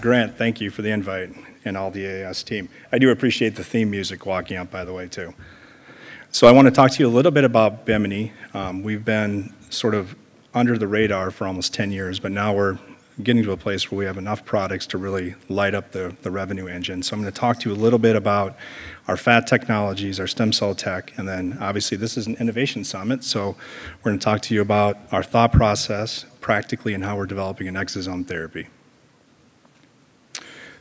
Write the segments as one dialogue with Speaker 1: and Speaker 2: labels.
Speaker 1: Grant, thank you for the invite and all the AIS team. I do appreciate the theme music walking up, by the way, too. So I want to talk to you a little bit about Bimini. We've been sort of under the radar for almost 10 years, but now we're getting to a place where we have enough products to really light up the revenue engine. So I'm going to talk to you a little bit about our fat technologies, our stem cell tech, and then obviously this is an innovation summit, so we're going to talk to you about our thought process practically and how we're developing an exosome therapy.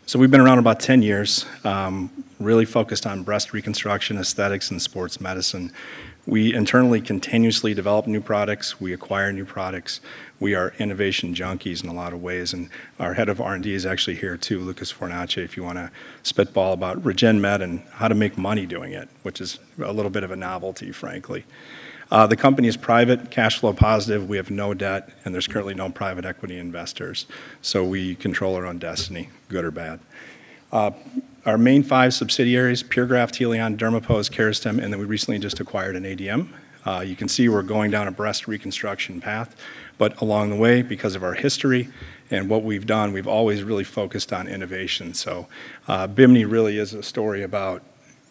Speaker 1: So we've been around about 10 years, really focused on breast reconstruction, aesthetics, and sports medicine. We internally continuously develop new products. We acquire new products. We are innovation junkies in a lot of ways, and our head of R&D is actually here too, Lucas Fornace, if you want to spitball about RegenMed and how to make money doing it, which is a little bit of a novelty, frankly. The company is private, cash flow positive, we have no debt, and there's currently no private equity investors. So we control our own destiny, good or bad. Our main 5 subsidiaries, PureGraft, Helion, Dermapose, Keristem, and then we recently just acquired an ADM. You can see we're going down a breast reconstruction path, but along the way, because of our history and what we've done, we've always really focused on innovation. So Bimini really is a story about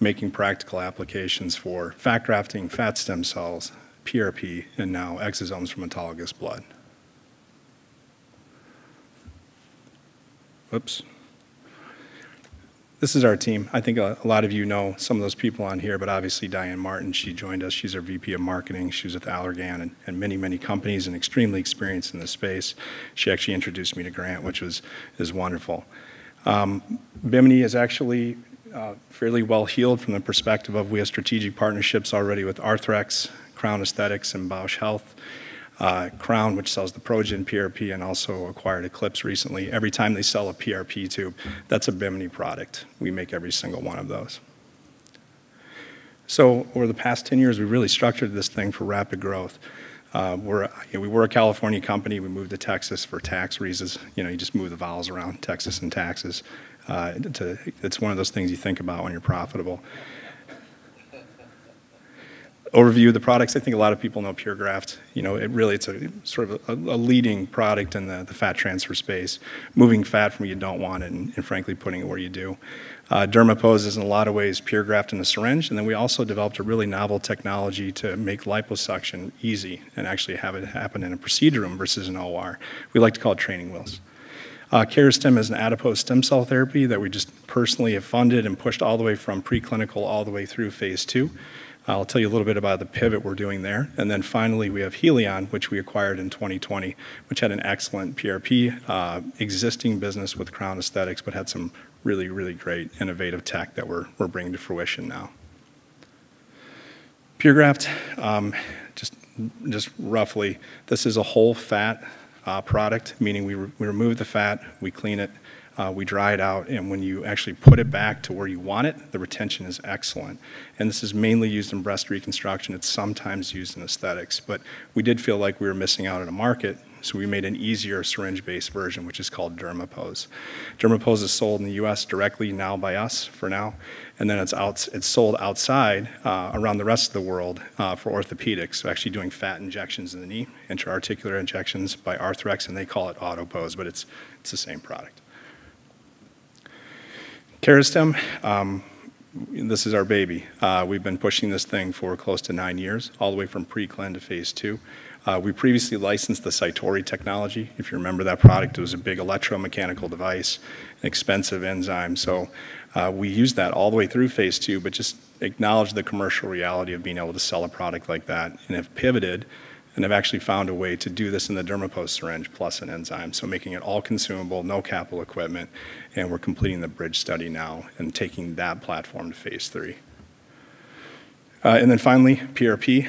Speaker 1: making practical applications for fat grafting, fat stem cells, PRP, and now exosomes from autologous blood. Oops. This is our team. I think a lot of you know some of those people on here, but obviously Diane Martin, she joined us. She's our VP of Marketing. She was with Allergan and many, many companies and extremely experienced in this space. She actually introduced me to Grant, which is wonderful. Bimini is actually fairly well healed from the perspective of we have strategic partnerships already with Arthrex, Crown Aesthetics, and Bausch Health. Crown, which sells the Progen PRP, and also acquired Eclipse recently. Every time they sell a PRP tube, that's a Bimini product. We make every single one of those. So over the past 10 years, we really structured this thing for rapid growth. We were a California company. We moved to Texas for tax reasons. You know, you just move the vowels around, Texas and taxes. It's one of those things you think about when you're profitable. Overview of the products. I think a lot of people know PureGraft. You know, it's a sort of a leading product in the fat transfer space, moving fat from where you don't want it and frankly putting it where you do. Dermapose is in a lot of ways PureGraft in a syringe, and then we also developed a really novel technology to make liposuction easy and actually have it happen in a procedure room versus an OR. We like to call it training wheels. Keristem is an adipose stem cell therapy that we just personally have funded and pushed all the way from preclinical all the way through phase 2. I'll tell you a little bit about the pivot we're doing there. And then finally, we have Helion, which we acquired in 2020, which had an excellent PRP, existing business with Crown Aesthetics, but had some really, really great innovative tech that we're bringing to fruition now. PureGraft, just roughly, this is a whole fat product, meaning we remove the fat, we clean it, we dry it out, and when you actually put it back to where you want it, the retention is excellent. And this is mainly used in breast reconstruction. It's sometimes used in aesthetics, but we did feel like we were missing out on a market, so we made an easier syringe-based version, which is called Dermapose. Dermapose is sold in the U.S. directly now by us for now, and then it's sold outside around the rest of the world for orthopedics, so actually doing fat injections in the knee, intra-articular injections by Arthrex, and they call it Autopose, but it's the same product. Keristem, this is our baby. We've been pushing this thing for close to 9 years, all the way from pre-clin to phase 2. We previously licensed the Cytori technology. If you remember that product, it was a big electromechanical device, an expensive enzyme. So we used that all the way through phase 2, but just acknowledged the commercial reality of being able to sell a product like that, and have pivoted and have actually found a way to do this in the Dermapose syringe plus an enzyme. So making it all consumable, no capital equipment, and we're completing the bridge study now and taking that platform to phase 3. And then finally, PRP.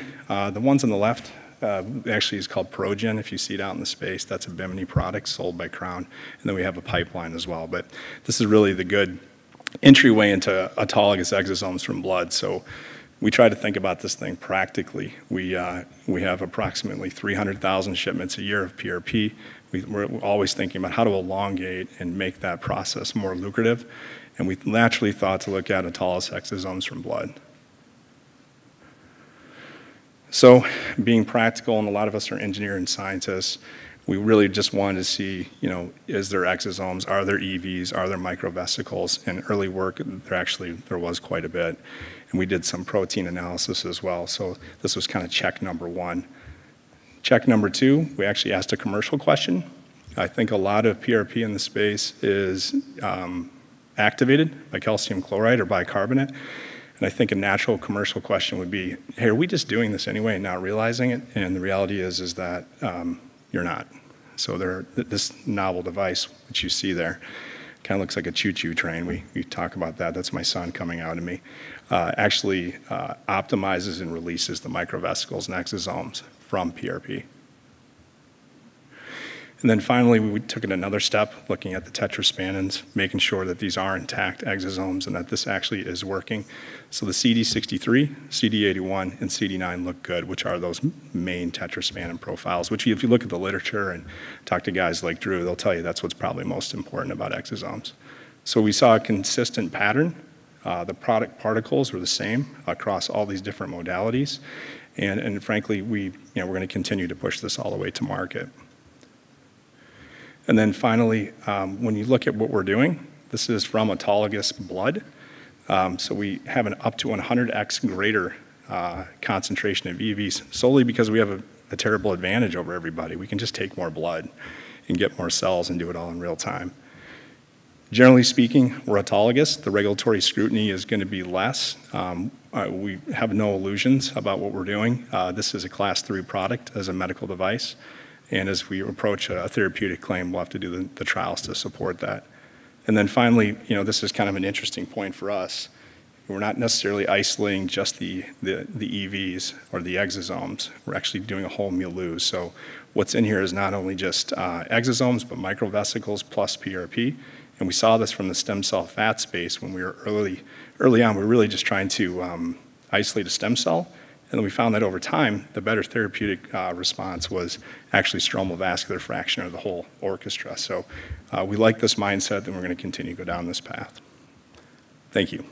Speaker 1: The ones on the left actually is called Progen. If you see it out in the space, that's a Bimini product sold by Crown. And then we have a pipeline as well. But this is really the good entryway into autologous exosomes from blood. So we try to think about this thing practically. We have approximately 300,000 shipments a year of PRP. We're always thinking about how to elongate and make that process more lucrative. And we naturally thought to look at autologous exosomes from blood. So being practical, and a lot of us are engineers and scientists, We really just wanted to see, is there exosomes, are there EVs, are there microvesicles? In early work, there was quite a bit. And we did some protein analysis as well. So this was kind of check number one. Check number two, we actually asked a commercial question. I think a lot of PRP in the space is activated by calcium chloride or bicarbonate. And I think a natural commercial question would be, hey, are we just doing this anyway and not realizing it? And the reality is that you're not. So this novel device, which you see there, kind of looks like a choo-choo train. We talk about that. That's my son coming out at me. Actually optimizes and releases the microvesicles and exosomes from PRP. And then finally, we took it another step, looking at the tetraspanins, making sure that these are intact exosomes and that this actually is working. So the CD63, CD81, and CD9 look good, which are those main tetraspanin profiles, which if you look at the literature and talk to guys like Drew, they'll tell you that's what's probably most important about exosomes. So we saw a consistent pattern. The product particles were the same across all these different modalities. And frankly, we're going to continue to push this all the way to market. And then finally, when you look at what we're doing, this is from autologous blood. So we have an up to 100x greater concentration of EVs solely because we have a terrible advantage over everybody. We can just take more blood and get more cells and do it all in real time. Generally speaking, we're autologous. The regulatory scrutiny is going to be less. We have no illusions about what we're doing. This is a class 3 product as a medical device. And as we approach a therapeutic claim, we'll have to do the trials to support that. And then finally, this is kind of an interesting point for us. We're not necessarily isolating just the EVs or the exosomes. We're actually doing a whole milieu. So what's in here is not only just exosomes, but microvesicles plus PRP. And we saw this from the stem cell fat space when we were early on. We were really just trying to isolate a stem cell. And then we found that over time, the better therapeutic response was actually stromal vascular fraction or the whole orchestra. So we like this mindset, and we're going to continue to go down this path. Thank you.